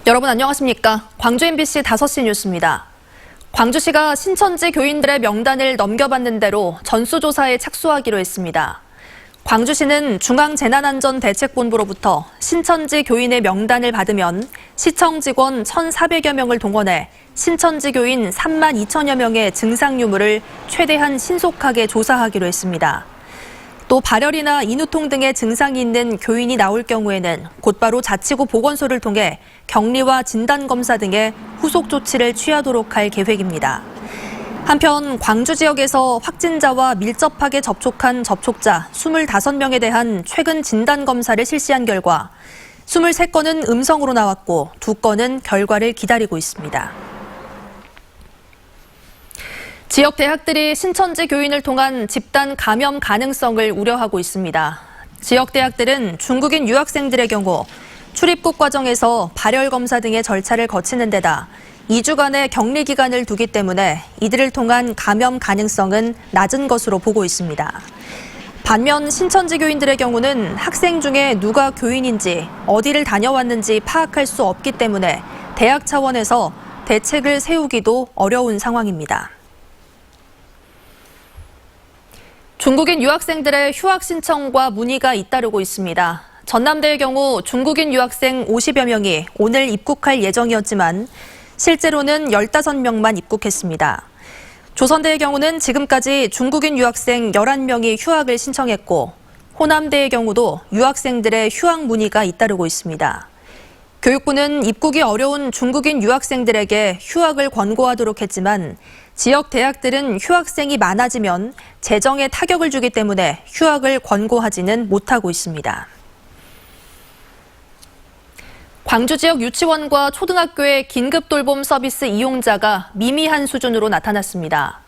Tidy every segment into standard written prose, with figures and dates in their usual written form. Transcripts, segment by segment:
여러분 안녕하십니까? 광주 MBC 5시 뉴스입니다. 광주시가 신천지 교인들의 명단을 넘겨받는 대로 전수조사에 착수하기로 했습니다. 광주시는 중앙재난안전대책본부로부터 신천지 교인의 명단을 받으면 시청 직원 1,400여 명을 동원해 신천지 교인 3만 2천여 명의 증상 유무를 최대한 신속하게 조사하기로 했습니다. 또 발열이나 인후통 등의 증상이 있는 교인이 나올 경우에는 곧바로 자치구 보건소를 통해 격리와 진단검사 등의 후속 조치를 취하도록 할 계획입니다. 한편 광주 지역에서 확진자와 밀접하게 접촉한 접촉자 25명에 대한 최근 진단검사를 실시한 결과 23건은 음성으로 나왔고 2건은 결과를 기다리고 있습니다. 지역 대학들이 신천지 교인을 통한 집단 감염 가능성을 우려하고 있습니다. 지역 대학들은 중국인 유학생들의 경우 출입국 과정에서 발열 검사 등의 절차를 거치는 데다 2주간의 격리 기간을 두기 때문에 이들을 통한 감염 가능성은 낮은 것으로 보고 있습니다. 반면 신천지 교인들의 경우는 학생 중에 누가 교인인지 어디를 다녀왔는지 파악할 수 없기 때문에 대학 차원에서 대책을 세우기도 어려운 상황입니다. 중국인 유학생들의 휴학 신청과 문의가 잇따르고 있습니다. 전남대의 경우 중국인 유학생 50여 명이 오늘 입국할 예정이었지만 실제로는 15명만 입국했습니다. 조선대의 경우는 지금까지 중국인 유학생 11명이 휴학을 신청했고 호남대의 경우도 유학생들의 휴학 문의가 잇따르고 있습니다. 교육부는 입국이 어려운 중국인 유학생들에게 휴학을 권고하도록 했지만 지역 대학들은 휴학생이 많아지면 재정에 타격을 주기 때문에 휴학을 권고하지는 못하고 있습니다. 광주 지역 유치원과 초등학교의 긴급 돌봄 서비스 이용자가 미미한 수준으로 나타났습니다.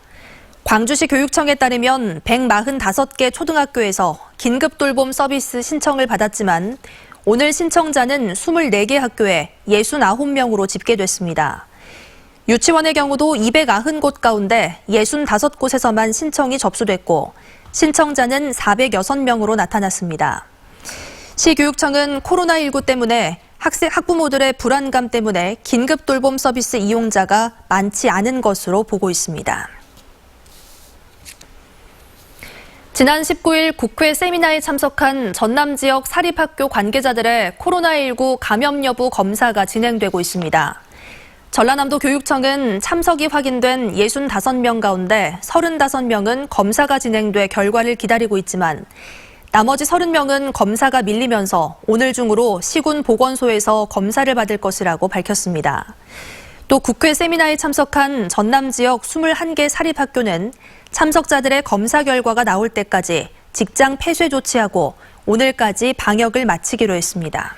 광주시 교육청에 따르면 145개 초등학교에서 긴급 돌봄 서비스 신청을 받았지만 오늘 신청자는 24개 학교에 69명으로 집계됐습니다. 유치원의 경우도 290곳 가운데 65곳에서만 신청이 접수됐고 신청자는 406명으로 나타났습니다. 시교육청은 코로나19 때문에 학부모들의 불안감 때문에 긴급 돌봄 서비스 이용자가 많지 않은 것으로 보고 있습니다. 지난 19일 국회 세미나에 참석한 전남 지역 사립학교 관계자들의 코로나19 감염 여부 검사가 진행되고 있습니다. 전라남도 교육청은 참석이 확인된 65명 가운데 35명은 검사가 진행돼 결과를 기다리고 있지만 나머지 30명은 검사가 밀리면서 오늘 중으로 시군 보건소에서 검사를 받을 것이라고 밝혔습니다. 또 국회 세미나에 참석한 전남 지역 21개 사립학교는 참석자들의 검사 결과가 나올 때까지 직장 폐쇄 조치하고 오늘까지 방역을 마치기로 했습니다.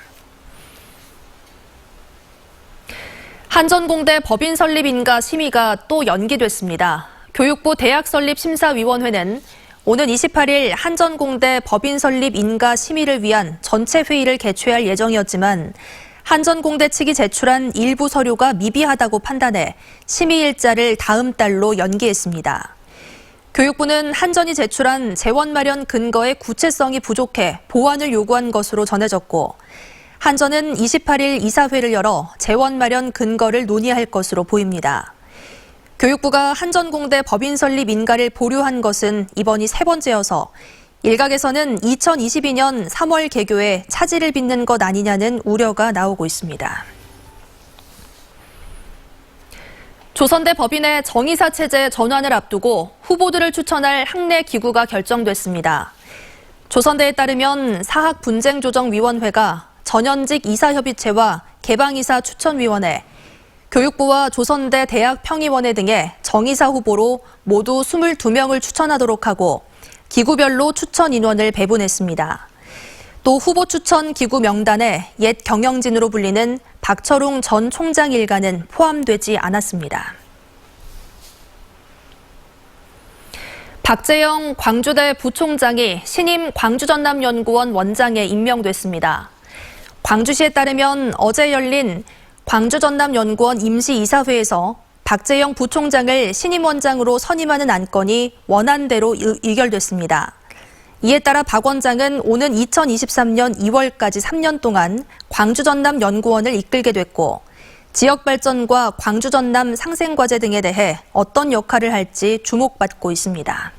한전공대 법인 설립 인가 심의가 또 연기됐습니다. 교육부 대학 설립 심사위원회는 오는 28일 한전공대 법인 설립 인가 심의를 위한 전체 회의를 개최할 예정이었지만 한전공대 측이 제출한 일부 서류가 미비하다고 판단해 심의 일자를 다음 달로 연기했습니다. 교육부는 한전이 제출한 재원 마련 근거의 구체성이 부족해 보완을 요구한 것으로 전해졌고 한전은 28일 이사회를 열어 재원 마련 근거를 논의할 것으로 보입니다. 교육부가 한전공대 법인 설립 인가를 보류한 것은 이번이 세 번째여서 일각에서는 2022년 3월 개교에 차질을 빚는 것 아니냐는 우려가 나오고 있습니다. 조선대 법인의 정의사 체제 전환을 앞두고 후보들을 추천할 학내 기구가 결정됐습니다. 조선대에 따르면 사학분쟁조정위원회가 전현직 이사협의체와 개방이사 추천위원회, 교육부와 조선대 대학평의원회 등의 정의사 후보로 모두 22명을 추천하도록 하고 기구별로 추천 인원을 배분했습니다. 또 후보 추천 기구 명단에 옛 경영진으로 불리는 박철웅 전 총장 일가는 포함되지 않았습니다. 박재영 광주대 부총장이 신임 광주전남연구원 원장에 임명됐습니다. 광주시에 따르면 어제 열린 광주전남연구원 임시이사회에서 박재영 부총장을 신임 원장으로 선임하는 안건이 원안대로 의결됐습니다. 이에 따라 박 원장은 오는 2023년 2월까지 3년 동안 광주전남연구원을 이끌게 됐고 지역 발전과 광주 전남 상생과제 등에 대해 어떤 역할을 할지 주목받고 있습니다.